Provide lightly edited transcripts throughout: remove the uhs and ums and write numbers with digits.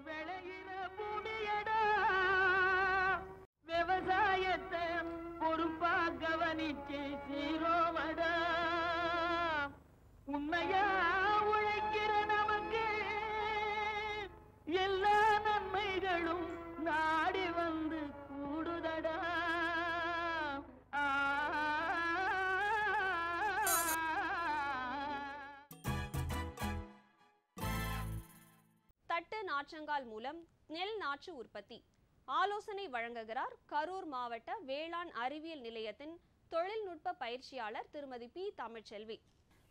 விளையிற பூமியடா விவசாயத்தை பொறுப்பா கவனிச்சு சீரோவடா உண்மையா உழைக்கிற நமக்கு எல்லா நன்மைகளும் நாடி வந்து கூடுதடா. தட்டு நாற்றங்கால் மூலம் நெல் நாற்று உற்பத்தி ஆலோசனை வழங்குகிறார் கரூர் மாவட்ட வேளாண் அறிவியல் நிலையத்தின் தொழில்நுட்ப பயிற்சியாளர் திருமதி பி தமிழ்ச்செல்வி.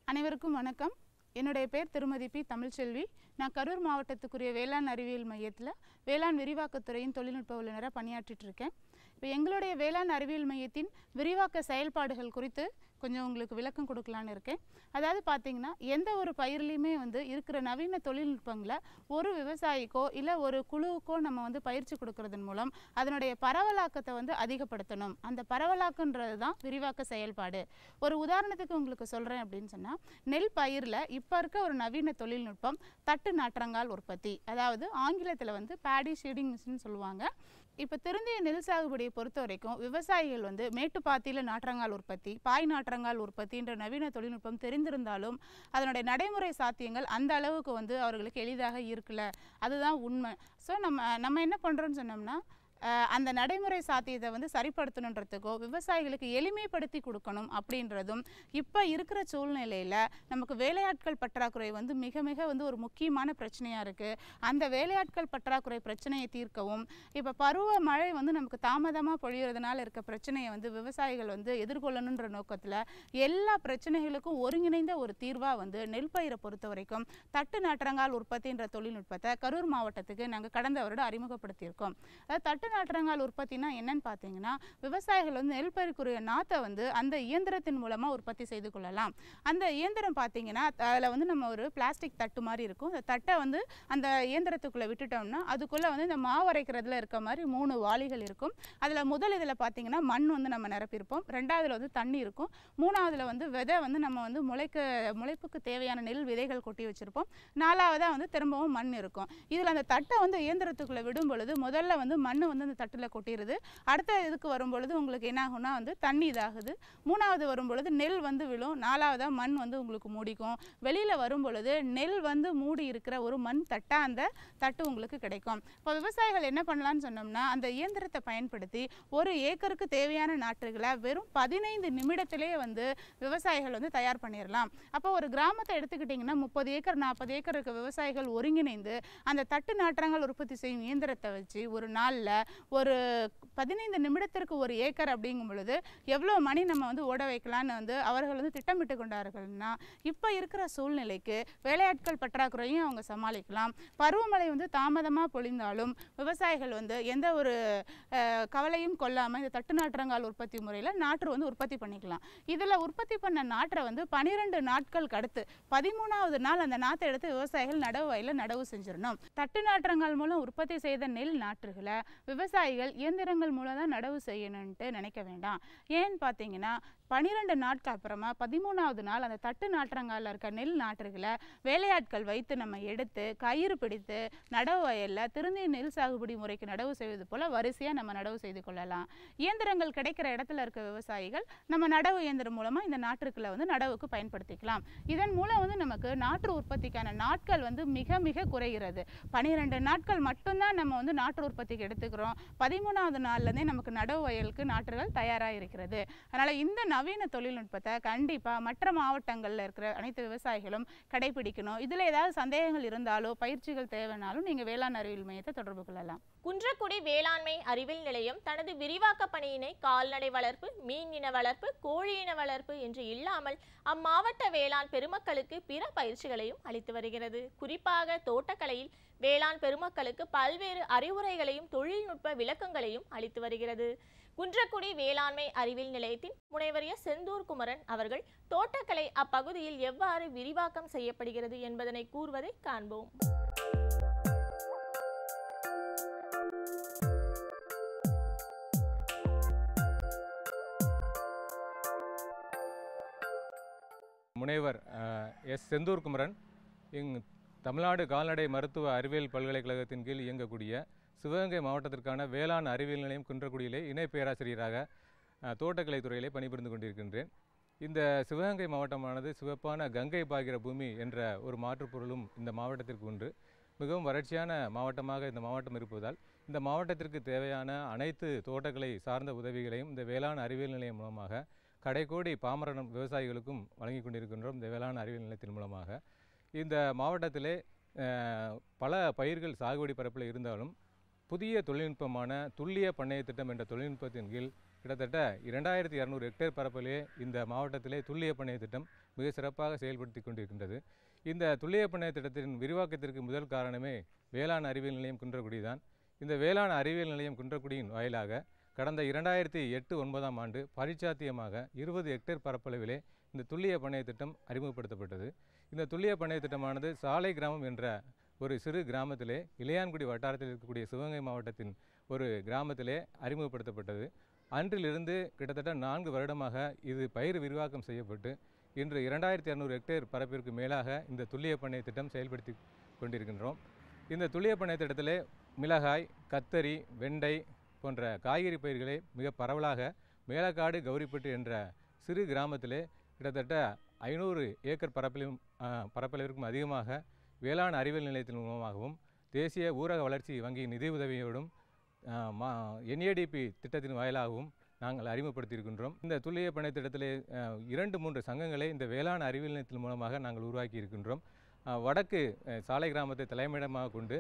அனைவருக்கும் வணக்கம். என்னுடைய பேர் திருமதி பி தமிழ்ச்செல்வி. நான் கரூர் மாவட்டத்துக்குரிய வேளாண் அறிவியல் மையத்தில் வேளாண் விரிவாக்கத்துறையின் தொழில்நுட்ப வல்லுநராக பணியாற்றிட்டு இருக்கேன். இப்போ எங்களுடைய வேளாண் அறிவியல் மையத்தின் விரிவாக்க செயல்பாடுகள் குறித்து கொஞ்சம் உங்களுக்கு விளக்கம் கொடுக்கலான்னு இருக்கேன். அதாவது பார்த்தீங்கன்னா, எந்த ஒரு பயிர்லையுமே இருக்கிற நவீன தொழில்நுட்பங்களை ஒரு விவசாயிக்கோ இல்லை ஒரு குழுவுக்கோ நம்ம பயிற்சி கொடுக்கறதன் மூலம் அதனுடைய பரவலாக்கத்தை அதிகப்படுத்தணும். அந்த பரவலாக்குன்றது தான் விரிவாக்க செயல்பாடு. ஒரு உதாரணத்துக்கு உங்களுக்கு சொல்கிறேன் அப்படின்னு சொன்னால், நெல் பயிரில் இப்போ இருக்க ஒரு நவீன தொழில்நுட்பம் தட்டு நாற்றங்கால் உற்பத்தி, அதாவது ஆங்கிலத்தில் பேடி ஷீடிங் மிஷின் சொல்லுவாங்க. இப்போ திருந்திய நெல் சாகுபடியை பொறுத்த வரைக்கும் விவசாயிகள் மேட்டுப்பாத்தியில் நாற்றங்கால் உற்பத்தி, பாய் நாற்றங்கால் உற்பத்தின்ற நவீன தொழில்நுட்பம் தெரிந்திருந்தாலும் அதனுடைய நடைமுறை சாத்தியங்கள் அந்த அளவுக்கு அவர்களுக்கு எளிதாக இருக்கல. அதுதான் உண்மை. ஸோ நம்ம என்ன பண்ணுறோன்னு சொன்னோம்னா, அந்த நடைமுறை சாத்தியத்தை சரிப்படுத்தணுன்றதுக்கோ விவசாயிகளுக்கு எளிமைப்படுத்தி கொடுக்கணும் அப்படின்றதும் இப்போ இருக்கிற சூழ்நிலையில் நமக்கு வேலையாட்கள் பற்றாக்குறை மிக மிக ஒரு முக்கியமான பிரச்சனையாக இருக்குது. அந்த வேலையாட்கள் பற்றாக்குறை பிரச்சனையை தீர்க்கவும், இப்போ பருவ மழை நமக்கு தாமதமாக பொழியறதுனால இருக்க பிரச்சனையை விவசாயிகள் எதிர்கொள்ளணுன்ற நோக்கத்தில் எல்லா பிரச்சனைகளுக்கும் ஒருங்கிணைந்த ஒரு தீர்வாக நெல் பயிரை பொறுத்த வரைக்கும் தட்டு நாற்றங்கால் உற்பத்தின்ற தொழில்நுட்பத்தை கரூர் மாவட்டத்துக்கு நாங்கள் கடந்த வருடம் அறிமுகப்படுத்தியிருக்கோம். அதாவது தட்டு நாற்றங்கால் உற்பத்தினா என்னன்னு பார்த்தீங்கன்னா, விவசாயிகள் நெல் பயிருக்குரிய நாத்தை அந்த இயந்திரத்தின் மூலமாக உற்பத்தி செய்து கொள்ளலாம். அந்த இயந்திரம் பார்த்தீங்கன்னா, அதில் நம்ம ஒரு பிளாஸ்டிக் தட்டு மாதிரி இருக்கும். அந்த தட்டை அந்த இயந்திரத்துக்குள்ளே விட்டுட்டோம்னா அதுக்குள்ளே இந்த மாவு அரைக்கிறதுல இருக்க மாதிரி 3 வாளிகள் இருக்கும். அதில் முதல் இதில் பார்த்தீங்கன்னா மண் நம்ம நிரப்பியிருப்போம். ரெண்டாவதுல தண்ணி இருக்கும். மூணாவதுல விதை நம்ம முளைப்புக்கு தேவையான நெல் விதைகள் கொட்டி வச்சுருப்போம். நாலாவதாக திரும்பவும் மண் இருக்கும். இதில் அந்த தட்டை இயந்திரத்துக்குள்ளே விடும் பொழுது முதல்ல மண் அந்த தட்டில் கொட்டிடுது. அடுத்த இதுக்கு வரும்பொழுது உங்களுக்கு என்ன ஆகும்னா தண்ணி இதாகுது. மூணாவது வரும்பொழுது நெல் விழும். நாலாவதாக மண் உங்களுக்கு மூடிக்கும். வெளியில் வரும்பொழுது நெல் மூடி இருக்கிற ஒரு மண் தட்டா அந்த தட்டு உங்களுக்கு கிடைக்கும். இப்போ விவசாயிகள் என்ன பண்ணலான்னு சொன்னோம்னா, அந்த இயந்திரத்தை பயன்படுத்தி ஒரு ஏக்கருக்கு தேவையான நாற்றுகளை வெறும் 15 நிமிடத்திலேயே விவசாயிகள் தயார் பண்ணிடலாம். அப்போ ஒரு கிராமத்தை எடுத்துக்கிட்டிங்கன்னா 30 ஏக்கர் 40 ஏக்கர் இருக்க விவசாயிகள் ஒருங்கிணைந்து அந்த தட்டு நாற்றங்கள் உற்பத்தி செய்யும் இயந்திரத்தை வச்சு ஒரு நாளில் ஒரு 15 நிமிடத்திற்கு ஒரு ஏக்கர் அப்படிங்கும் பொழுது எவ்வளோ மணி நம்ம ஓட வைக்கலான்னு அவர்கள் திட்டமிட்டு கொண்டார்கள்னா, இப்போ இருக்கிற சூழ்நிலைக்கு வேலையாட்கள் பற்றாக்குறையும் அவங்க சமாளிக்கலாம். பருவமழை தாமதமாக பொழிந்தாலும் விவசாயிகள் எந்த ஒரு கவலையும் கொள்ளாமல் இந்த தட்டு நாற்றங்கால் உற்பத்தி முறையில் நாற்று உற்பத்தி பண்ணிக்கலாம். இதில் உற்பத்தி பண்ண நாற்றை 12 நாட்களுக்கு அடுத்து 13வது நாள் அந்த நாற்றை எடுத்து விவசாயிகள் நடவு வயலில் நடவு செஞ்சிடணும். தட்டு நாற்றங்கால் மூலம் உற்பத்தி செய்த நெல் நாற்றுகளை விவசாயிகள் இயந்திரங்கள் மூலம் தான் நடவு செய்யணும்ட்டு நினைக்க வேண்டாம். ஏன்னு பார்த்தீங்கன்னா, 12 நாட்கள் அப்புறமா 13வது நாள் அந்த தட்டு நாற்றங்காலில் இருக்க நெல் நாற்றுகளை வேலையாட்கள் வைத்து நம்ம எடுத்து கயிறு பிடித்து நடவு வயலில் திருந்திய நெல் சாகுபடி முறைக்கு நடவு செய்வது போல் வரிசையாக நம்ம நடவு செய்து கொள்ளலாம். இயந்திரங்கள் கிடைக்கிற இடத்துல இருக்க விவசாயிகள் நம்ம நடவு இயந்திரம் மூலமாக இந்த நாற்றுக்களை நடவுக்கு பயன்படுத்திக்கலாம். இதன் மூலம் நமக்கு நாற்று உற்பத்திக்கான நாட்கள் மிக மிக குறைகிறது. 12 நாட்கள் மட்டும்தான் நம்ம நாற்று உற்பத்திக்கு எடுத்துக்கிறோம். 13வது நாள்லேருந்தே நமக்கு நடவு வயலுக்கு நாற்றுகள் தயாராக இருக்கிறது. அதனால் இந்த நவீன தொழில்நுட்பத்தை கண்டிப்பாக மற்ற மாவட்டங்களில் இருக்கிற அனைத்து விவசாயிகளும் கடைபிடிக்கணும். இதில் ஏதாவது சந்தேகங்கள் இருந்தாலோ பயிற்சிகள் தேவைனாலும் நீங்கள் வேளாண் அறிவியல் மையத்தை தொடர்பு கொள்ளலாம். குன்றக்குடி வேளாண்மை அறிவியல் நிலையம் தனது விரிவாக்க பணியினை கால்நடை வளர்ப்பு, மீன் இன வளர்ப்பு, கோழி இன வளர்ப்பு என்று இல்லாமல் அம்மாவட்ட வேளாண் பெருமக்களுக்கு பிற பயிற்சிகளையும் அளித்து வருகிறது. குறிப்பாக தோட்டக்கலையில் வேளாண் பெருமக்களுக்கு பல்வேறு அறிவுரைகளையும் தொழில்நுட்ப விளக்கங்களையும் அளித்து வருகிறது. குன்றக்குடி வேளாண்மை அறிவியல் நிலையத்தின் முனைவர் செந்தூர் குமரன் அவர்கள் தோட்டக்கலை அப்பகுதியில் எவ்வாறு விரிவாக்கம் செய்யப்படுகிறது என்பதனை கூறுவதை காண்போம். முனைவர் செந்தூர் குமரன் தமிழ்நாடு கால்நடை மருத்துவ அறிவியல் பல்கலைக்கழகத்தின் கீழ் இயங்கக்கூடிய சிவகங்கை மாவட்டத்திற்கான வேளாண் அறிவியல் நிலையம் குன்றக்குடியிலே இணை பேராசிரியராக தோட்டக்கலை துறையிலே பணிபுரிந்து கொண்டிருக்கின்றேன். இந்த சிவகங்கை மாவட்டமானது சிவப்பான கங்கை பாய்கிற பூமி என்ற ஒரு மாற்றுப்பொருளும் இந்த மாவட்டத்திற்கு உண்டு. மிகவும் வறட்சியான மாவட்டமாக இந்த மாவட்டம் இருப்பதால் இந்த மாவட்டத்திற்கு தேவையான அனைத்து தோட்டக்கலை சார்ந்த உதவிகளையும் இந்த வேளாண் அறிவியல் நிலையம் மூலமாக கடைக்கோடி பாமரன் விவசாயிகளுக்கும் வழங்கி கொண்டிருக்கின்றோம். இந்த வேளாண் அறிவியல் நிலையத்தின் மூலமாக இந்த மாவட்டத்திலே பல பயிர்கள் சாகுபடி பரப்பில் இருந்தாலும் புதிய தொழில்நுட்பமான துல்லிய பண்ணைய திட்டம் என்ற தொழில்நுட்பத்தின் கீழ் கிட்டத்தட்ட 2200 ஹெக்டேர் பரப்பிலே இந்த மாவட்டத்திலே துல்லிய பண்ணைய திட்டம் மிக சிறப்பாக செயல்படுத்தி கொண்டிருக்கின்றது. இந்த துல்லிய பண்ணைய திட்டத்தின் விரிவாக்கத்திற்கு முதல் காரணமே வேளாண் அறிவியல் நிலையம் குன்றக்குடி தான். இந்த வேளாண் அறிவியல் நிலையம் குன்றக்குடியின் வாயிலாக கடந்த 2008-09ஆம் ஆண்டு பரிச்சாத்தியமாக 20 ஹெக்டேர் பரப்பளவிலே இந்த துல்லிய பண்ணைய திட்டம் அறிமுகப்படுத்தப்பட்டது. இந்த துல்லிய பண்ணைய திட்டமானது சாலை கிராமம் என்ற ஒரு சிறு கிராமத்திலே இளையான்குடி வட்டாரத்தில் இருக்கக்கூடிய சிவகங்கை மாவட்டத்தின் ஒரு கிராமத்திலே அறிமுகப்படுத்தப்பட்டது. அன்றிலிருந்து கிட்டத்தட்ட 4 வருடமாக இது பயிர் விரிவாக்கம் செய்யப்பட்டு இன்று 2200 ஹெக்டேர் பரப்பிற்கு மேலாக இந்த துல்லிய பண்ணைய திட்டம் செயல்படுத்தி கொண்டிருக்கின்றோம். இந்த துல்லிய பண்ணைய திட்டத்திலே மிளகாய், கத்தரி, வெண்டை போன்ற காய்கறி பயிர்களை மிக பரவலாக மேலக்காடு கௌரிப்பட்டு என்ற சிறு கிராமத்திலே கிட்டத்தட்ட 500 ஏக்கர் பரப்பளவிற்கும் அதிகமாக வேளாண் அறிவியல் நிலையத்தின் மூலமாகவும் தேசிய ஊரக வளர்ச்சி வங்கி நிதியுதவியோடும் NADP திட்டத்தின் வாயிலாகவும் நாங்கள் அறிமுகப்படுத்தியிருக்கின்றோம். இந்த துல்லிய பண்ணை திட்டத்திலே 2-3 சங்கங்களை இந்த வேளாண் அறிவியல் நிலையத்தின் மூலமாக நாங்கள் உருவாக்கி இருக்கின்றோம். வடக்கு சாலை கிராமத்தை தலைமையிடமாக கொண்டு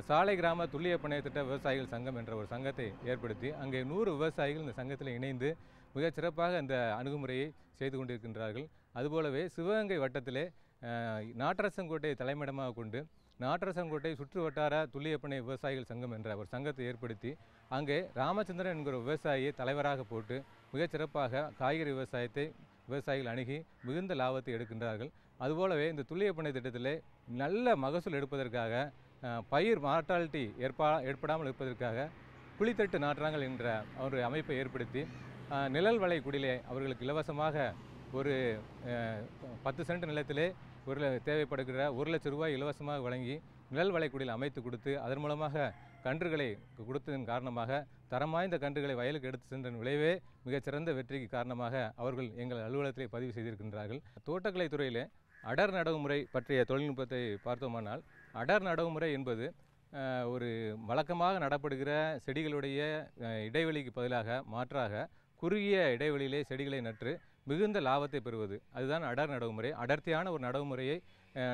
சாலை கிராம துல்லிய பண்ணைய திட்ட விவசாயிகள் சங்கம் என்ற ஒரு சங்கத்தை ஏற்படுத்தி அங்கே 100 விவசாயிகள் இந்த சங்கத்தில் இணைந்து மிகச் சிறப்பாக இந்த அணுகுமுறையை செய்து கொண்டிருக்கின்றார்கள். அதுபோலவே சிவகங்கை வட்டத்திலே நாட்டரசங்கோட்டை தலைமையிடமாக கொண்டு நாட்டரசங்கோட்டை சுற்று வட்டார துல்லிய பண்ணை விவசாயிகள் சங்கம் என்ற ஒரு சங்கத்தை ஏற்படுத்தி அங்கே ராமச்சந்திரன் என்கிற விவசாயியை தலைவராக போட்டு மிகச் சிறப்பாக காய்கறி விவசாயத்தை விவசாயிகள் அணுகி மிகுந்த லாபத்தை எடுக்கின்றார்கள். அதுபோலவே இந்த துல்லிய பண்ணை திட்டத்திலே நல்ல மகசூல் எடுப்பதற்காக பயிர் மார்டாலிட்டி ஏற்படாமல் இருப்பதற்காக குழித்தட்டு நாற்றாங்கல் என்ற ஒரு அமைப்பை ஏற்படுத்தி நிழல் வலை குடிலே அவர்களுக்கு இலவசமாக ஒரு 10 சென்ட் நிலத்திலே தேவைப்படுகிற 1 லட்சம் ரூபாய் இலவசமாக வழங்கி நிழல் வளைக்குடியில் அமைத்து கொடுத்து அதன் மூலமாக கன்றுகளை கொடுத்ததன் காரணமாக தரம் வாய்ந்த கன்றுகளை வயலுக்கு எடுத்து சென்ற விளைவே மிகச்சிறந்த வெற்றிக்கு காரணமாக அவர்கள் எங்கள் அலுவலகத்திலே பதிவு செய்திருக்கின்றார்கள். தோட்டக்கலை துறையிலே அடர் நடவு முறை பற்றிய தொழில்நுட்பத்தை பார்த்தோமானால் அடர் நடவு முறை என்பது ஒரு வழக்கமாக நடப்படுகிற செடிகளுடைய இடைவெளிக்கு பதிலாக மாற்றாக குறுகிய இடைவெளியிலே செடிகளை நட்டு மிகுந்த லாபத்தை பெறுவது, அதுதான் அடர் நடவுமுறை. அடர்த்தியான ஒரு நடவுமுறையை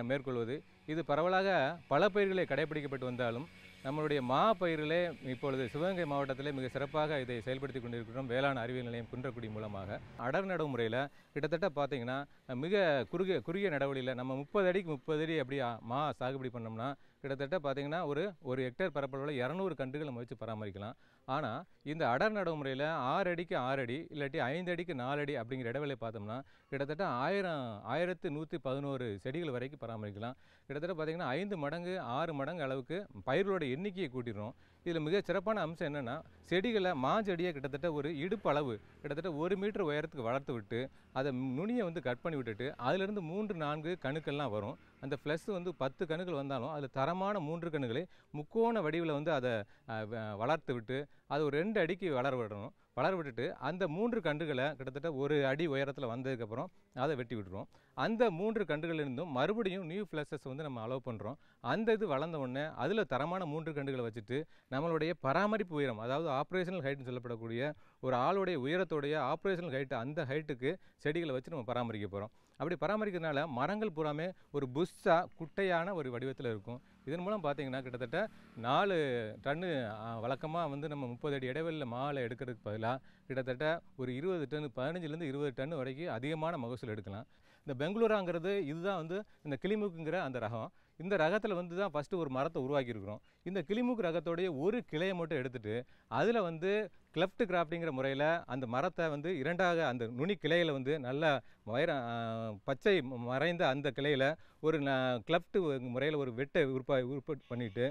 மேற்கொள்வது. இது பரவலாக பல பயிர்களை கடைபிடிக்கப்பட்டு வந்தாலும் நம்மளுடைய மா பயிர்களே இப்பொழுது சிவகங்கை மாவட்டத்திலே மிக சிறப்பாக இதை செயல்படுத்தி கொண்டிருக்கிறோம். வேளாண் அறிவியல் நிலையம் குன்றக்குடி மூலமாக அடர் நடவு முறையில் கிட்டத்தட்ட பார்த்திங்கன்னா மிக குறுகிய நடவடிக்கையில் நம்ம 30 அடிக்கு 30 அடி அப்படி மா சாகுபடி பண்ணோம்னா கிட்டத்தட்ட பார்த்திங்கன்னா ஒரு ஹெக்டேர் பரப்பளவில் 200 கன்றுகள் நம்ம வச்சு பராமரிக்கலாம். ஆனால் இந்த அடர் நடவு முறையில் 6 அடிக்கு 6 அடி இல்லாட்டி 5 அடிக்கு 4 அடி அப்படிங்கிற இடைவெளியை பார்த்தோம்னா கிட்டத்தட்ட 1111 செடிகள் வரைக்கும் பராமரிக்கலாம். கிட்டத்தட்ட பார்த்திங்கன்னா 5 மடங்கு 6 மடங்கு அளவுக்கு பயிர்களோட எண்ணிக்கையை கூட்டிடுறோம். இதில் மிக சிறப்பான அம்சம் என்னென்னா செடிகளை மாஞ்செடியை கிட்டத்தட்ட ஒரு இடுப்பு அளவு கிட்டத்தட்ட 1 மீட்டர் உயரத்துக்கு வளர்த்து விட்டு அதை நுனியை கட் பண்ணி விட்டுட்டு அதிலிருந்து 3-4 கணுக்கள்லாம் வரும். அந்த ஃப்ளஸ் 10 கணுக்கள் வந்தாலும் அதில் தரமான 3 கணுக்களை முக்கோண வடிவில் அதை வளர்த்து விட்டு அது ஒரு 2 அடிக்கு வளர விட்டுட்டு அந்த 3 கன்றுகளை கிட்டத்தட்ட 1 அடி உயரத்தில் வந்ததுக்கப்புறம் அதை வெட்டி விட்டுருவோம். அந்த 3 கன்றுகளிலிருந்தும் மறுபடியும் நியூ ஃப்ளஸஸ் நம்ம அலோவ் பண்ணுறோம். அந்த இது வளர்ந்த உடனே அதில் தரமான 3 கன்றுகளை வச்சுட்டு நம்மளுடைய பராமரிப்பு உயரம், அதாவது ஆப்ரேஷனல் ஹைட்னு சொல்லப்படக்கூடிய ஒரு ஆளுடைய உயரத்தோடைய ஆப்ரேஷனல் ஹைட்டு, அந்த ஹைட்டுக்கு செடிகளை வச்சு நம்ம பராமரிக்க போகிறோம். அப்படி பராமரிக்கிறதுனால மரங்கள் பூராமே ஒரு புஷ்ஷாக குட்டையான ஒரு வடிவத்தில் இருக்கும். இதன் மூலம் பார்த்திங்கன்னா கிட்டத்தட்ட 4 டன்னு வழக்கமாக நம்ம 30 அடி இடைவெளியில் மாலை எடுக்கிறதுக்கு பதிலாக கிட்டத்தட்ட ஒரு 20 டன் 15லேருந்து 20 டன் வரைக்கும் அதிகமான மகசூல் எடுக்கலாம். இந்த பெங்களூராங்கிறது இதுதான் இந்த கிளிமூக்குங்கிற அந்த ரகம். இந்த ரகத்தில் தான் ஃபஸ்ட்டு ஒரு மரத்தை உருவாக்கியிருக்கிறோம். இந்த கிளிமூக்கு ரகத்தோடைய ஒரு கிளையை மட்டும் எடுத்துகிட்டு அதில் கிளப்ட் கிராஃப்டிங்கிற முறையில் அந்த மரத்தை 2ஆக அந்த நுனி கிளையில் நல்ல பச்சை மறைந்த அந்த கிளையில் ஒரு கிளப்ட் முறையில் ஒரு வெட்டை உற்பத்தி பண்ணிவிட்டு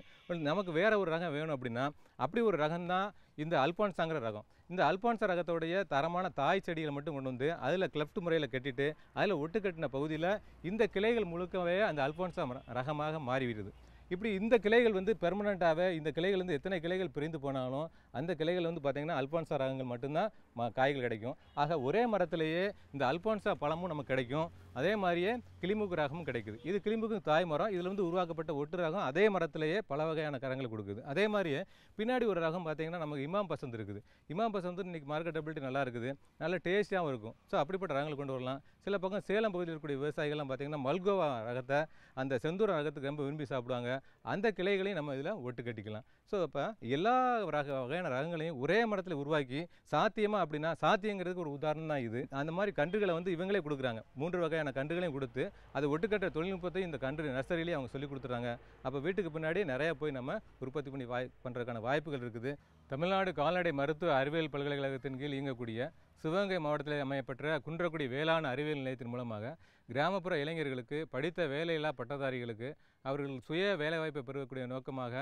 நமக்கு வேறு ஒரு ரகம் வேணும் அப்படின்னா அப்படி ஒரு ரகம் தான் இந்த அல்பான்சாங்கிற ரகம். இந்த அல்பான்சா ரகத்தோடைய தரமான தாய் செடிகளை மட்டும் கொண்டு வந்து அதில் கிளப்ட் முறையில் கட்டிட்டு அதில் ஒட்டு கட்டின பகுதியில் இந்த கிளைகள் முழுக்கவே அந்த அல்பான்சா ரகமாக மாறிவிடுது. இப்படி இந்த கிளைகள் வந்து பெர்மனண்ட்டாகவே இந்த கிளைகள் வந்து எத்தனை கிளைகள் பிரிந்து போனாலும் அந்த கிளைகள் வந்து பார்த்திங்கன்னா அல்பான்சா ரகங்கள் மட்டும்தான் காய்கள் கிடைக்கும். ஆக ஒரே மரத்திலேயே இந்த அல்பான்சா பழமும் நமக்கு கிடைக்கும், அதே மாதிரியே கிளிமூக்கு ரகமும் கிடைக்குது. இது கிளிமூக்கு தாய் மரம், இதில் வந்து உருவாக்கப்பட்ட ஒட்டு ரகம் அதே மரத்திலேயே பல வகையான கரங்களை கொடுக்குது. அதே மாதிரியே பின்னாடி ஒரு ரகம் பார்த்திங்கன்னா நமக்கு இமாம் பசந்த் இருக்குது. இமாம் பசந்த் இன்றைக்கி மார்க்கெட்டபிலிட்டி நல்லா இருக்குது, நல்ல டேஸ்டியாகவும் இருக்கும். ஸோ அப்படிப்பட்ட ரகங்களை கொண்டு வரலாம். சில பக்கம் சேலம் பகுதியில் இருக்கக்கூடிய விவசாயிகள்லாம் பார்த்திங்கன்னா மல்கோவா ரகத்தை அந்த செந்தூர ரகத்துக்கு ரொம்ப விரும்பி சாப்பிடுவாங்க. அந்த கிளைகளையும் நம்ம இதில் ஒட்டு கட்டிக்கலாம். ஸோ அப்போ எல்லா வகையான ரகங்களையும் ஒரே மரத்தில் உருவாக்கி சாத்தியமாக அப்படின்னா சாத்தியங்கிறதுக்கு ஒரு உதாரணம் தான் இது. அந்த மாதிரி கன்றுகளை வந்து இவங்களே கொடுக்குறாங்க. 3 வகையான கன்றுகளையும் கொடுத்து அது ஒட்டுக்கட்டுற தொழில்நுட்பத்தை இந்த கன்று நர்சரியிலேயே அவங்க சொல்லி கொடுத்துட்றாங்க. அப்போ வீட்டுக்கு பின்னாடி நிறையா போய் நம்ம உற்பத்தி பண்ணி பண்ணுறதுக்கான வாய்ப்புகள் இருக்குது. தமிழ்நாடு கால்நடை மருத்துவ அறிவியல் பல்கலைக்கழகத்தின் கீழ் இயங்கக்கூடிய சிவகங்கை மாவட்டத்தில் அமையப்பெற்ற குன்றக்குடி வேளாண் அறிவியல் நிலையத்தின் மூலமாக கிராமப்புற இளைஞர்களுக்கு படித்த வேலையில்லா பட்டதாரிகளுக்கு அவர்கள் சுய வேலைவாய்ப்பை பெறக்கூடிய நோக்கமாக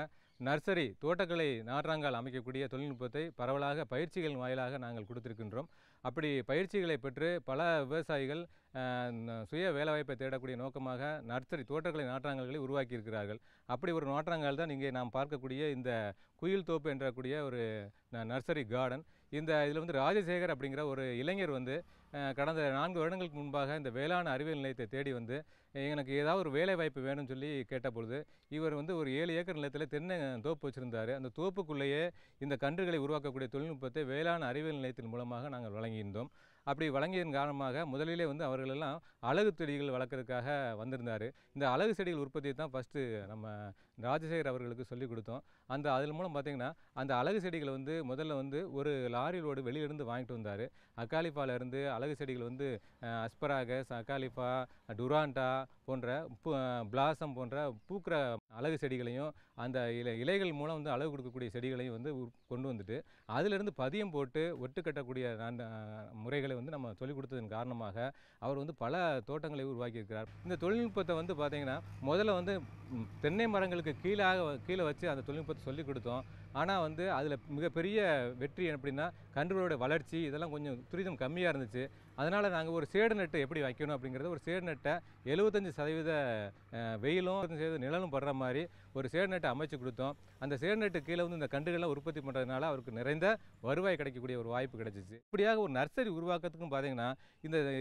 நர்சரி தோட்டக்கலை நாற்றாங்கால் அமைக்கக்கூடிய தொழில்நுட்பத்தை பரவலாக பயிற்சிகள் வாயிலாக நாங்கள் கொடுத்திருக்கின்றோம். அப்படி பயிற்சிகளை பெற்று பல விவசாயிகள் சுய வேலைவாய்ப்பை தேடக்கூடிய நோக்கமாக நர்சரி தோட்டக்கலை நாற்றாங்கல்களை உருவாக்கியிருக்கிறார்கள். அப்படி ஒரு நாற்றாங்கால் தான் இங்கே நாம் பார்க்கக்கூடிய இந்த குயில் தோப்பு என்றக்கூடிய ஒரு நர்சரி கார்டன். இதில் வந்து ராஜசேகர் அப்படிங்கிற ஒரு இளைஞர் வந்து கடந்த 4 வருடங்களுக்கு முன்பாக இந்த வேளாண் அறிவியல் நிலையத்தை தேடி வந்து எனக்கு ஏதாவது ஒரு வேலை வாய்ப்பு வேணும்னு சொல்லி கேட்டபொழுது இவர் வந்து ஒரு 7 ஏக்கர் நிலத்தில் தென்னை தோப்பு வச்சுருந்தார். அந்த தோப்புக்குள்ளேயே இந்த கன்றுகளை உருவாக்கக்கூடிய தொழில்நுட்பத்தை வேளாண் அறிவியல் நிலையத்தின் மூலமாக நாங்கள் வழங்கியிருந்தோம். அப்படி வழங்கியதன் காரணமாக முதலிலே வந்து அவர்களெல்லாம் அழகு செடிகள் வளர்க்குறதுக்காக வந்திருந்தார். இந்த அழகு செடிகள் உற்பத்தியை தான் ஃபஸ்ட்டு நம்ம ராஜசேகர் அவர்களுக்கு சொல்லிக் கொடுத்தோம். அதன் மூலம் பார்த்திங்கன்னா அந்த அழகு செடிகளை வந்து முதல்ல வந்து ஒரு லாரியிலோடு வெளியிலிருந்து வாங்கிட்டு வந்தார். அக்காலிஃபாலேருந்து அழகு செடிகள் வந்து அஸ்பராகஸ், அக்காலிஃபா, டுராண்டா போன்ற பிளாசம் போன்ற பூக்கிற அழகு செடிகளையும் அந்த இலைகள் மூலம் வந்து அழகு கொடுக்கக்கூடிய செடிகளையும் வந்து கொண்டு வந்துட்டு அதிலிருந்து பதியம் போட்டு ஒட்டு கட்டக்கூடிய முறைகளை வந்து நம்ம சொல்லிக் கொடுத்ததன் காரணமாக அவர் வந்து பல தோட்டங்களை உருவாக்கியிருக்கிறார். இந்த தொழில்நுட்பத்தை வந்து பார்த்திங்கன்னா முதல்ல வந்து தென்னை மரங்களுக்கு கீழே வச்சு அந்த தொழில்நுட்பத்தை சொல்லிக் கொடுத்தோம். ஆனால் வந்து அதில் மிகப்பெரிய வெற்றி அப்படின்னா கன்றுகளோட வளர்ச்சி இதெல்லாம் கொஞ்சம் துரிதம் கம்மியாக இருந்துச்சு. அதனால் நாங்கள் ஒரு சேடு நெட்டை எப்படி வைக்கணும் அப்படிங்கிறது ஒரு சேடு நெட்டை 75% வெயிலும் 75% நிழலும் படுற மாதிரி ஒரு சேடு நெட்டை அமைச்சு கொடுத்தோம். அந்த சேடு நெட்டு கீழே வந்து இந்த கன்றுகள்லாம் உற்பத்தி பண்ணுறதுனால அவருக்கு நிறைந்த வருவாய் கிடைக்கக்கூடிய ஒரு வாய்ப்பு கிடைச்சிச்சு. இப்படியாக ஒரு நர்சரி உருவாக்கத்துக்கும் பார்த்திங்கன்னா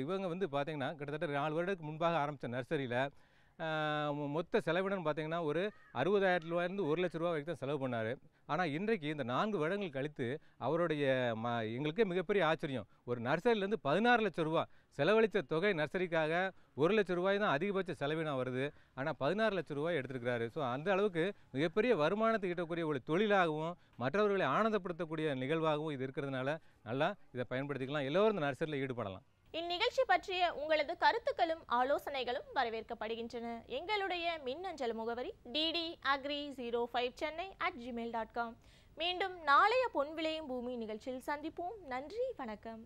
இவங்க வந்து பார்த்திங்கன்னா கிட்டத்தட்ட 4 வருடத்துக்கு முன்பாக ஆரம்பித்த நர்சரியில் மொத்த செலவினம்னு பார்த்திங்கன்னா ஒரு 60,000 ரூபாயிலிருந்து 1 லட்ச ரூபா வரைக்கும் தான் செலவு பண்ணார். ஆனால் இன்றைக்கு இந்த 4 வருடங்கள் கழித்து அவருடைய எங்களுக்கே மிகப்பெரிய ஆச்சரியம், ஒரு நர்சரியிலேருந்து 16 லட்சம் ரூபா செலவழித்த தொகை நர்சரிக்காக 1 லட்ச ரூபாய் தான் அதிகபட்ச செலவினம் வருது. ஆனால் 16 லட்சம் ரூபாய் எடுத்திருக்கிறாரு. ஸோ அந்த அளவுக்கு மிகப்பெரிய வருமானத்தை ஈட்டக்கூடிய ஒரு தொழிலாகவும் மற்றவர்களை ஆனந்தப்படுத்தக்கூடிய நிகழ்வாகவும் இது இருக்கிறதுனால நல்லா இதை பயன்படுத்திக்கலாம். எல்லோரும் இந்த நர்சரியில் ஈடுபடலாம். இந்நிகழ்ச்சி பற்றிய உங்களது கருத்துக்களும் ஆலோசனைகளும் வரவேற்கப்படுகின்றன. எங்களுடைய மின்னஞ்சல் முகவரி ddagri05chennai@gmail.com. மீண்டும் நாளைய பொன் விளையும் பூமி நிகழ்ச்சியில் சந்திப்போம். நன்றி, வணக்கம்.